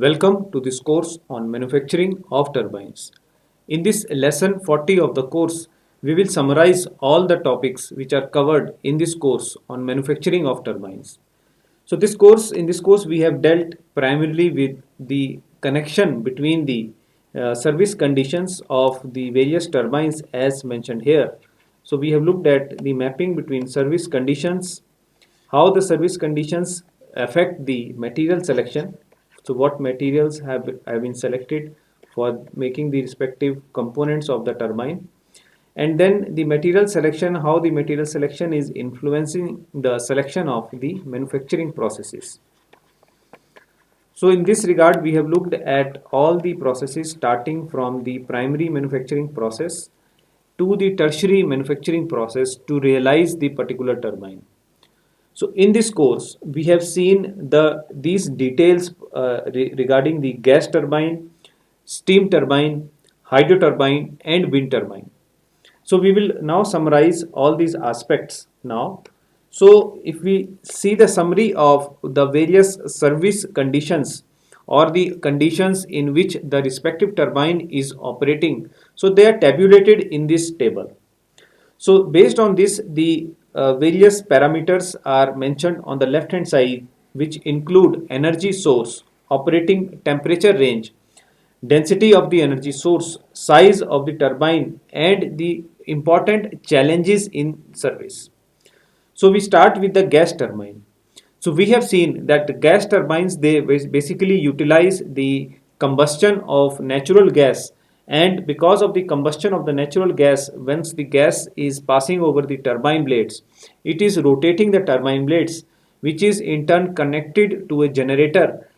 Welcome to this course on manufacturing of turbines. In this lesson 40 of the course, we will summarize all the topics which are covered in this course on manufacturing of turbines. So in this course we have dealt primarily with the connection between the service conditions of the various turbines as mentioned here. So we have looked at the mapping between service conditions, how the service conditions affect the material selection. So what materials have been selected for making the respective components of the turbine, and then the material selection, how the material selection is influencing the selection of the manufacturing processes. So in this regard, we have looked at all the processes starting from the primary manufacturing process to the tertiary manufacturing process to realize the particular turbine. So in this course, we have seen these details regarding the gas turbine, steam turbine, hydro turbine, and wind turbine. So we will now summarize all these aspects now. So if we see the summary of the various service conditions or the conditions in which the respective turbine is operating, so they are tabulated in this table. So based on this, the various parameters are mentioned on the left hand side, which include energy source, operating temperature range, density of the energy source, size of the turbine, and the important challenges in service. So we start with the gas turbine. So we have seen that the gas turbines, they basically utilize the combustion of natural gas, and because of the combustion of the natural gas, once the gas is passing over the turbine blades, it is rotating the turbine blades, which is in turn connected to a generator,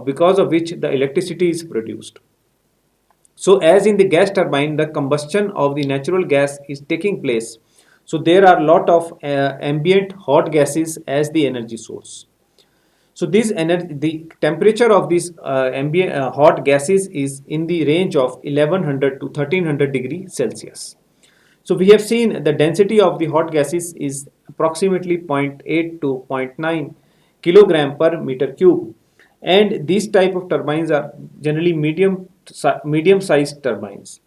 because of which the electricity is produced. So as in the gas turbine, the combustion of the natural gas is taking place. So there are a lot of ambient hot gases as the energy source. So the temperature of these ambient hot gases is in the range of 1100 to 1300 degree Celsius. So we have seen the density of the hot gases is approximately 0.8 to 0.9 kilogram per meter cube, and these type of turbines are generally medium sized turbines.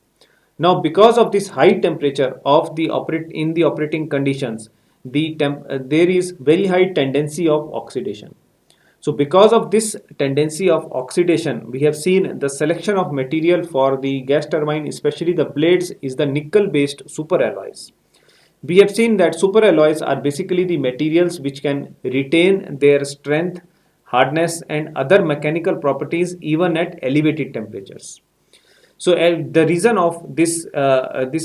Now because of this high temperature of the operating conditions, there is very high tendency of oxidation. So because of this tendency of oxidation, we have seen the selection of material for the gas turbine, especially the blades, is the nickel based superalloys. We have seen that superalloys are basically the materials which can retain their strength, hardness, and other mechanical properties even at elevated temperatures. So the reason of this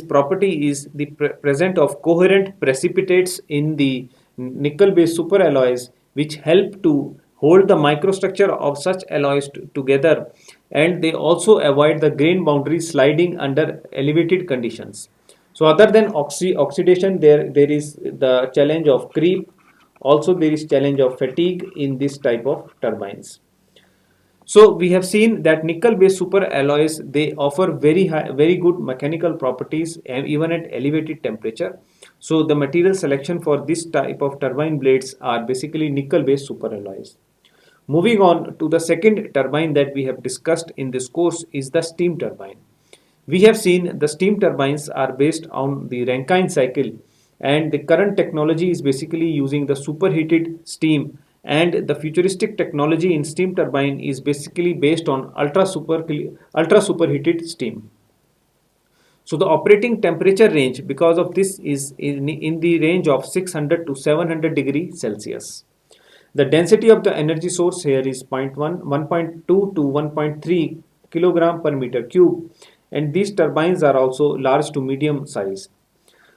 property is the presence of coherent precipitates in the nickel-based superalloys, which help to hold the microstructure of such alloys together, and they also avoid the grain boundary sliding under elevated conditions. So other than oxidation, there is the challenge of creep. Also, there is challenge of fatigue in this type of turbines. So we have seen that nickel-based super alloys, they offer very good mechanical properties even at elevated temperature. So the material selection for this type of turbine blades are basically nickel-based super alloys. Moving on to the second turbine that we have discussed in this course is the steam turbine. We have seen the steam turbines are based on the Rankine cycle, and the current technology is basically using the superheated steam, and the futuristic technology in steam turbine is basically based on ultra superheated steam. So the operating temperature range because of this is in the range of 600 to 700 degree Celsius. The density of the energy source here is 1.2 to 1.3 kilogram per meter cube, and these turbines are also large to medium size.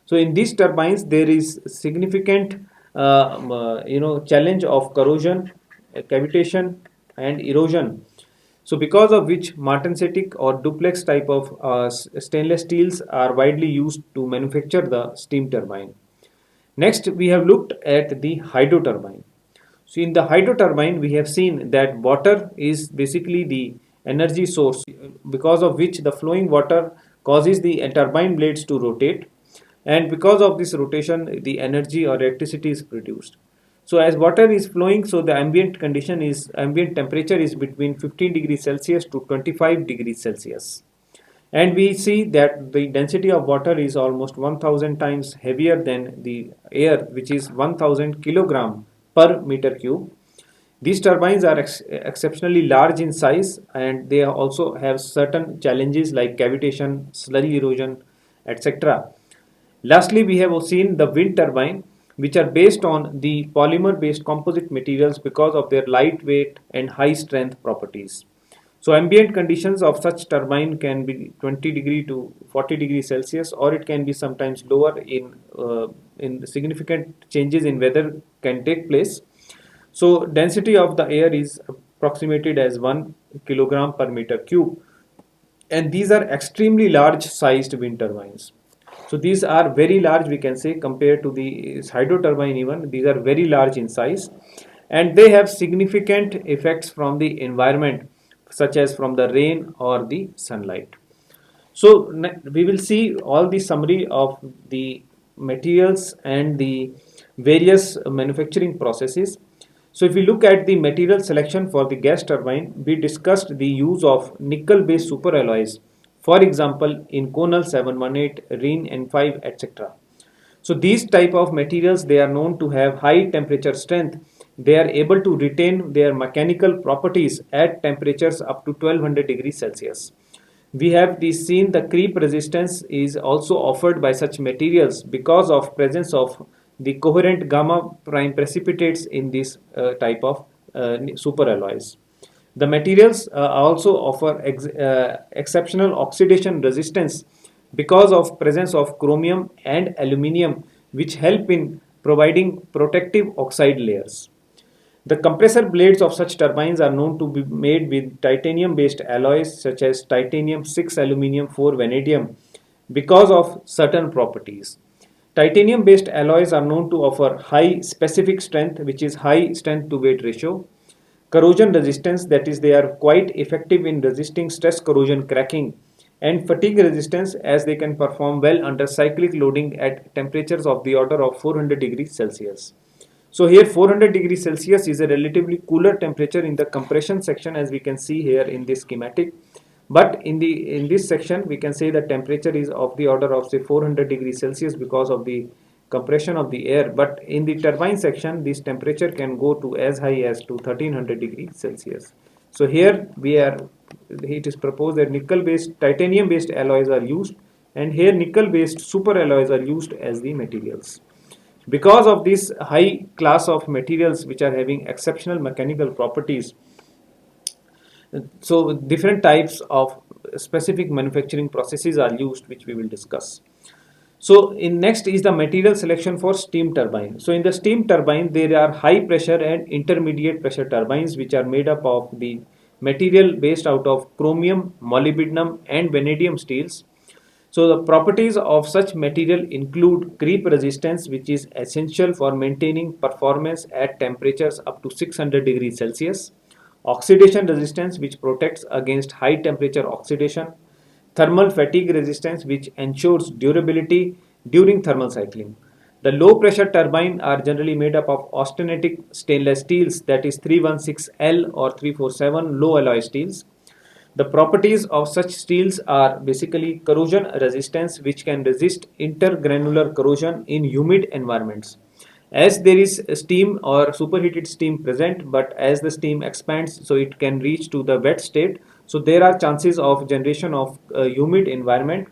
So in these turbines there is significant challenge of corrosion, cavitation, and erosion. So because of which martensitic or duplex type of stainless steels are widely used to manufacture the steam turbine. Next we have looked at the hydro turbine. So in the hydro turbine we have seen that water is basically the energy source, because of which the flowing water causes the turbine blades to rotate, and because of this rotation the energy or electricity is produced. So as water is flowing, so the ambient temperature is between 15 degrees Celsius to 25 degrees Celsius. And we see that the density of water is almost 1000 times heavier than the air, which is 1000 kilogram per meter cube. These turbines are exceptionally large in size, and they also have certain challenges like cavitation, slurry erosion, etc. Lastly, we have seen the wind turbine, which are based on the polymer based composite materials because of their lightweight and high strength properties. So ambient conditions of such turbine can be 20 degree to 40 degrees Celsius, or it can be sometimes lower in significant changes in weather can take place. So density of the air is approximated as 1 kilogram per meter cube, and these are extremely large sized wind turbines. So these are very large, we can say, compared to the hydro turbine. Even these are very large in size, and they have significant effects from the environment, such as from the rain or the sunlight. So we will see all the summary of the materials and the various manufacturing processes. So if we look at the material selection for the gas turbine, we discussed the use of nickel based superalloys, for example in Conal 718, RIN N5, etc. So these type of materials, they are known to have high temperature strength. They are able to retain their mechanical properties at temperatures up to 1200 degrees Celsius. We have seen the creep resistance is also offered by such materials because of presence of the coherent gamma prime precipitates in this type of superalloys. The materials also offer exceptional oxidation resistance because of presence of chromium and aluminium, which help in providing protective oxide layers. The compressor blades of such turbines are known to be made with titanium based alloys such as titanium 6 aluminum 4 vanadium because of certain properties. Titanium based alloys are known to offer high specific strength, which is high strength to weight ratio, corrosion resistance, that is they are quite effective in resisting stress corrosion cracking, and fatigue resistance, as they can perform well under cyclic loading at temperatures of the order of 400 degrees Celsius. So here 400 degrees Celsius is a relatively cooler temperature in the compression section, as we can see here in this schematic. But in this section we can say the temperature is of the order of say 400 degrees Celsius because of the compression of the air. But in the turbine section, this temperature can go to as high as to 1300 degrees Celsius. So here it is proposed that nickel based titanium based alloys are used, and here nickel based super alloys are used as the materials. Because of this high class of materials which are having exceptional mechanical properties, so different types of specific manufacturing processes are used, which we will discuss. So in next is the material selection for steam turbine. So in the steam turbine, there are high pressure and intermediate pressure turbines, which are made up of the material based out of chromium, molybdenum and vanadium steels. So the properties of such material include creep resistance, which is essential for maintaining performance at temperatures up to 600 degrees Celsius, oxidation resistance, which protects against high temperature oxidation, thermal fatigue resistance, which ensures durability during thermal cycling. The low pressure turbine are generally made up of austenitic stainless steels, that is 316L or 347 low alloy steels. The properties of such steels are basically corrosion resistance, which can resist intergranular corrosion in humid environments. As there is steam or superheated steam present, but as the steam expands, so it can reach to the wet state. So there are chances of generation of humid environment.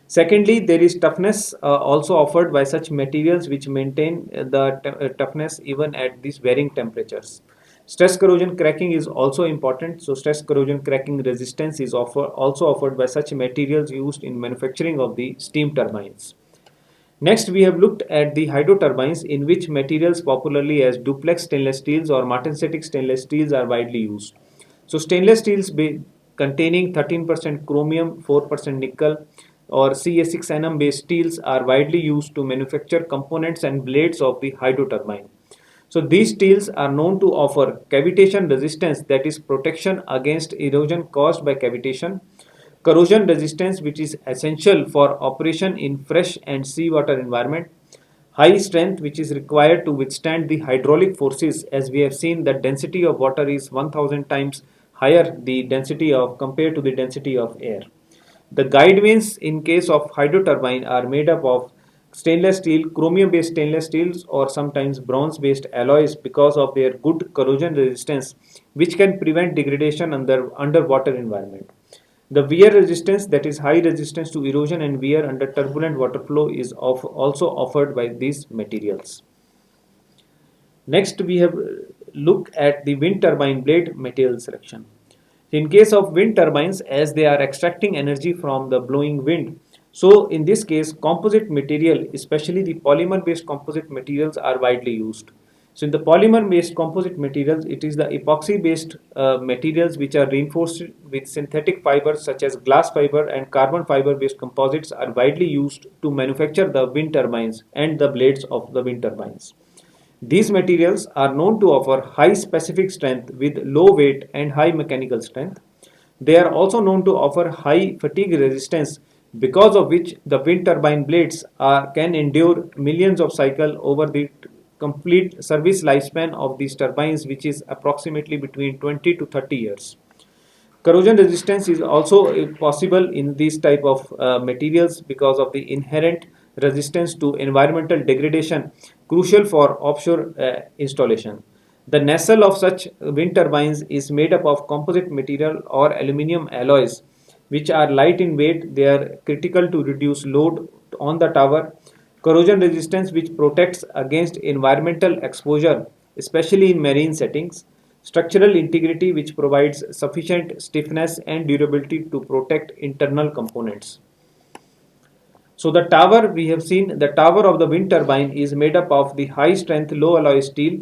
Secondly, there is toughness also offered by such materials which maintain the toughness even at these varying temperatures. Stress corrosion cracking is also important. So stress corrosion cracking resistance is also offered by such materials used in manufacturing of the steam turbines. Next, we have looked at the hydro turbines, in which materials popularly as duplex stainless steels or martensitic stainless steels are widely used. So stainless steels containing 13% chromium, 4% nickel or Ca6Nm based steels are widely used to manufacture components and blades of the hydro turbine. So these steels are known to offer cavitation resistance, that is protection against erosion caused by cavitation, corrosion resistance, which is essential for operation in fresh and seawater environment, high strength which is required to withstand the hydraulic forces. As we have seen, the density of water is 1000 times higher the density of compared to the density of air. The guide vanes in case of hydro turbine are made up of stainless steel, chromium based stainless steels, or sometimes bronze based alloys because of their good corrosion resistance, which can prevent degradation under underwater environment. The wear resistance, that is high resistance to erosion and wear under turbulent water flow, is also offered by these materials. Next, we have look at the wind turbine blade material selection. In case of wind turbines, as they are extracting energy from the blowing wind, so in this case, composite material, especially the polymer-based composite materials, are widely used. So in the polymer-based composite materials, it is the epoxy-based materials which are reinforced with synthetic fibers such as glass fiber and carbon fiber-based composites are widely used to manufacture the wind turbines and the blades of the wind turbines. These materials are known to offer high specific strength with low weight and high mechanical strength. They are also known to offer high fatigue resistance, because of which the wind turbine blades can endure millions of cycles over the complete service lifespan of these turbines, which is approximately between 20 to 30 years. Corrosion resistance is also possible in these type of materials because of the inherent resistance to environmental degradation, crucial for offshore installation. The nacelle of such wind turbines is made up of composite material or aluminum alloys, which are light in weight. They are critical to reduce load on the tower. Corrosion resistance, which protects against environmental exposure, especially in marine settings. Structural integrity, which provides sufficient stiffness and durability to protect internal components. So the tower, we have seen the tower of the wind turbine is made up of the high strength low alloy steel.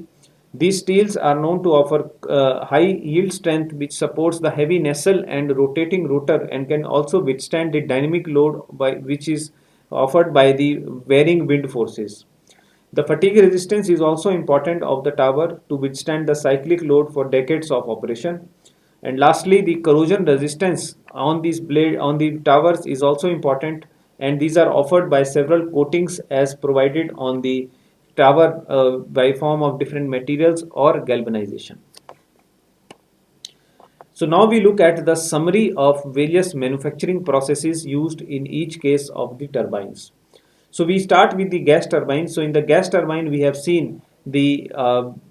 These steels are known to offer high yield strength, which supports the heavy nacelle and rotating rotor and can also withstand the dynamic load which is offered by the varying wind forces. The fatigue resistance is also important of the tower to withstand the cyclic load for decades of operation. And lastly, the corrosion resistance on these blade on the towers is also important, and these are offered by several coatings as provided on the tower by form of different materials or galvanization. So now we look at the summary of various manufacturing processes used in each case of the turbines. So we start with the gas turbine. So in the gas turbine, we have seen the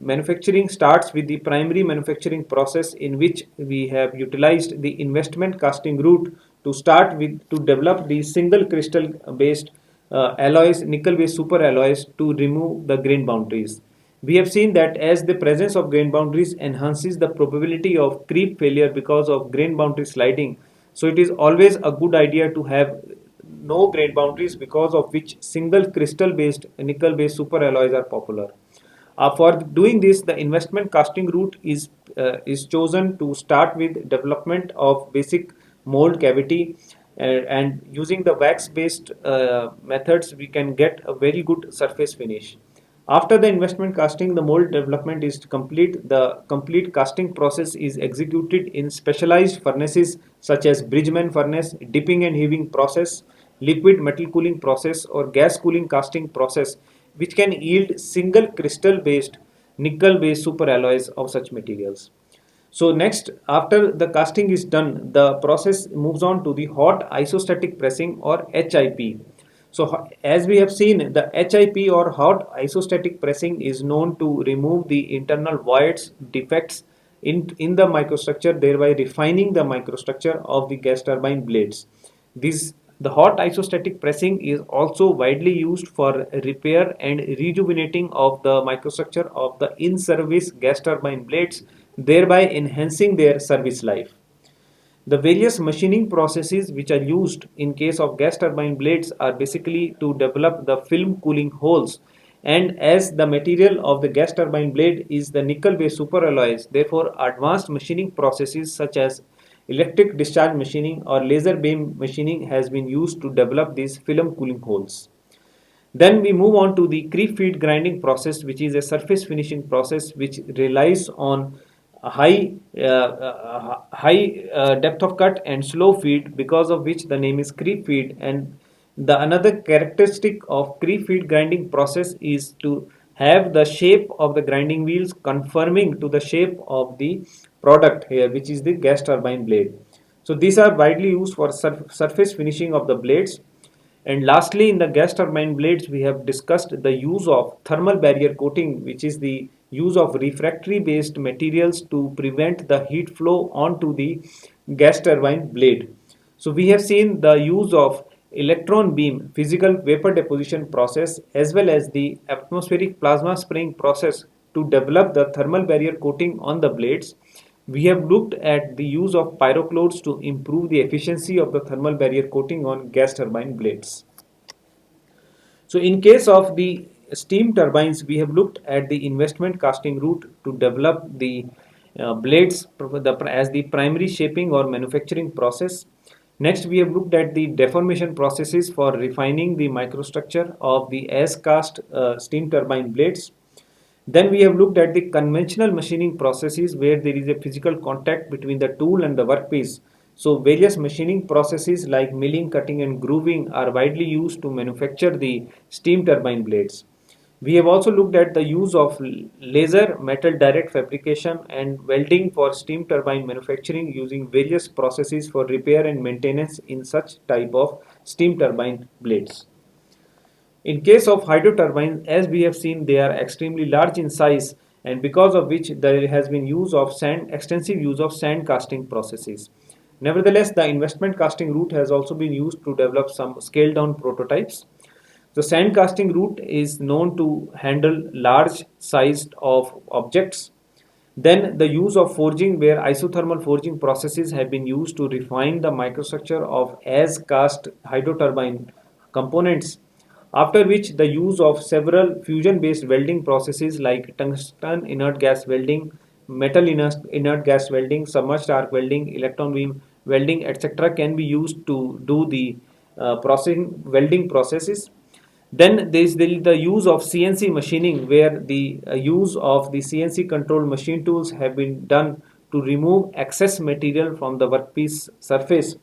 manufacturing starts with the primary manufacturing process, in which we have utilized the investment casting route to start with to develop the single crystal based alloys, nickel based super alloys, to remove the grain boundaries. We have seen that as the presence of grain boundaries enhances the probability of creep failure because of grain boundary sliding, so it is always a good idea to have no grain boundaries, because of which single crystal based nickel based super alloys are popular. For doing this, the investment casting route is chosen to start with development of basic mold cavity, and using the wax based methods we can get a very good surface finish. After the investment casting, the mold development is complete. The complete casting process is executed in specialized furnaces such as Bridgman furnace, dipping and heaving process, liquid metal cooling process, or gas cooling casting process, which can yield single crystal based nickel based super alloys of such materials. So next, after the casting is done, the process moves on to the hot isostatic pressing, or HIP. So as we have seen, the HIP or hot isostatic pressing is known to remove the internal voids, defects in the microstructure, thereby refining the microstructure of the gas turbine blades. The hot isostatic pressing is also widely used for repair and rejuvenating of the microstructure of the in-service gas turbine blades, thereby enhancing their service life. The various machining processes which are used in case of gas turbine blades are basically to develop the film cooling holes, and as the material of the gas turbine blade is the nickel based superalloys, therefore advanced machining processes such as electric discharge machining or laser beam machining has been used to develop these film cooling holes. Then we move on to the creep feed grinding process, which is a surface finishing process which relies on a high depth of cut and slow feed, because of which the name is creep feed. And The another characteristic of pre-feed grinding process is to have the shape of the grinding wheels conforming to the shape of the product here, which is the gas turbine blade. So these are widely used for surface finishing of the blades. And lastly, in the gas turbine blades, we have discussed the use of thermal barrier coating, which is the use of refractory based materials to prevent the heat flow onto the gas turbine blade. So we have seen the use of electron beam physical vapor deposition process as well as the atmospheric plasma spraying process to develop the thermal barrier coating on the blades. We have looked at the use of pyroclodes to improve the efficiency of the thermal barrier coating on gas turbine blades. So in case of the steam turbines, we have looked at the investment casting route to develop the blades as the primary shaping or manufacturing process. Next, we have looked at the deformation processes for refining the microstructure of the as cast steam turbine blades. Then we have looked at the conventional machining processes where there is a physical contact between the tool and the workpiece. So various machining processes like milling, cutting and grooving are widely used to manufacture the steam turbine blades. We have also looked at the use of laser metal direct fabrication and welding for steam turbine manufacturing using various processes for repair and maintenance in such type of steam turbine blades. In case of hydro turbines, as we have seen, they are extremely large in size and because of which there has been extensive use of sand casting processes. Nevertheless, the investment casting route has also been used to develop some scaled down prototypes. The sand casting route is known to handle large sized of objects. Then the use of forging where isothermal forging processes have been used to refine the microstructure of as cast hydro turbine components, after which the use of several fusion based welding processes like tungsten inert gas welding, metal inert gas welding, submerged arc welding, electron beam welding, etc. can be used to do the processing welding processes. Then there is the use of CNC machining where the use of the CNC controlled machine tools have been done to remove excess material from the workpiece surface.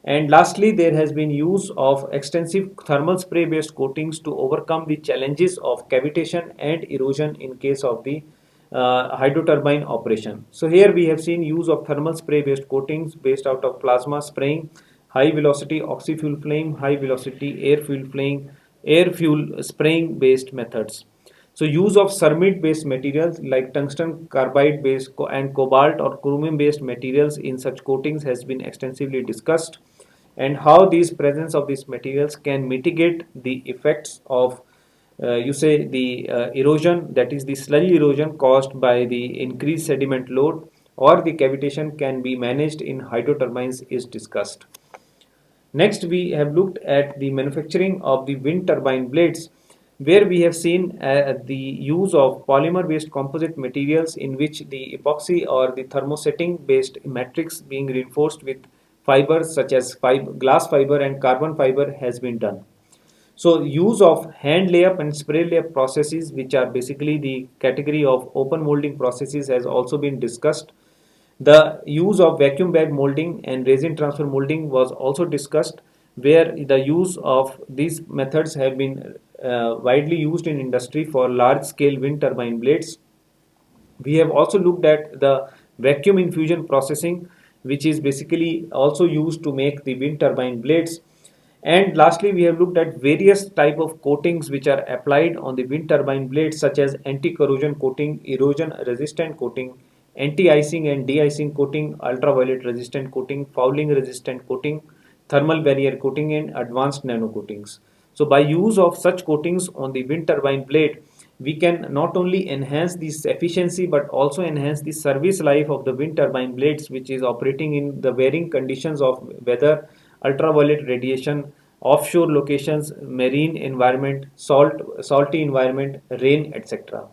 And lastly, there has been use of extensive thermal spray based coatings to overcome the challenges of cavitation and erosion in case of the hydro turbine operation. So here we have seen use of thermal spray based coatings based out of plasma spraying, high velocity oxy fuel flame, high velocity air fuel flame, air fuel spraying based methods. So use of cermide based materials like tungsten carbide based and cobalt or chromium based materials in such coatings has been extensively discussed, and how these presence of these materials can mitigate the effects of you say the erosion, that is the sludge erosion caused by the increased sediment load, or the cavitation can be managed in hydro turbines is discussed. Next, we have looked at the manufacturing of the wind turbine blades, where we have seen the use of polymer based composite materials in which the epoxy or the thermosetting based matrix being reinforced with fibers such as glass fiber and carbon fiber has been done. So use of hand layup and spray layup processes, which are basically the category of open molding processes, has also been discussed. The use of vacuum bag molding and resin transfer molding was also discussed, where the use of these methods have been widely used in industry for large scale wind turbine blades. We have also looked at the vacuum infusion processing, which is basically also used to make the wind turbine blades. And lastly, we have looked at various type of coatings which are applied on the wind turbine blades, such as anti-corrosion coating, erosion resistant coating, anti-icing and de-icing coating, ultraviolet resistant coating, fouling resistant coating, thermal barrier coating, and advanced nano coatings. So by use of such coatings on the wind turbine blade, we can not only enhance this efficiency but also enhance the service life of the wind turbine blades, which is operating in the varying conditions of weather, ultraviolet radiation, offshore locations, marine environment, salty environment, rain, etc.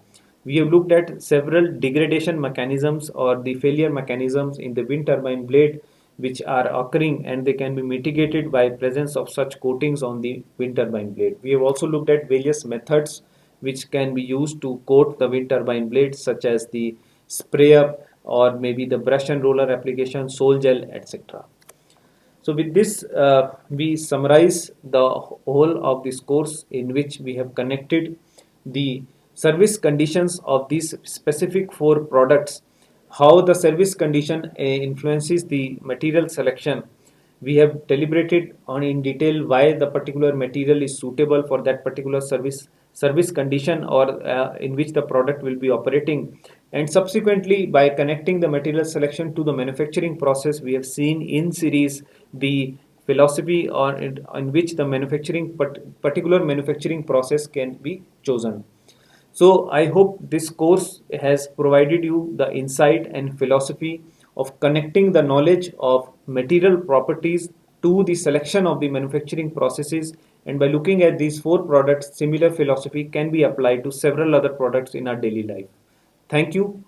We have looked at several degradation mechanisms or the failure mechanisms in the wind turbine blade which are occurring, and they can be mitigated by presence of such coatings on the wind turbine blade. We have also looked at various methods which can be used to coat the wind turbine blades, such as the spray up or maybe the brush and roller application, sol gel, etc. So with this, we summarize the whole of this course in which we have connected the service conditions of these specific four products, how the service condition influences the material selection. We have deliberated on in detail why the particular material is suitable for that particular service condition or in which the product will be operating, and subsequently by connecting the material selection to the manufacturing process, we have seen in series the philosophy on which the particular manufacturing process can be chosen. So I hope this course has provided you the insight and philosophy of connecting the knowledge of material properties to the selection of the manufacturing processes, and by looking at these four products, similar philosophy can be applied to several other products in our daily life. Thank you.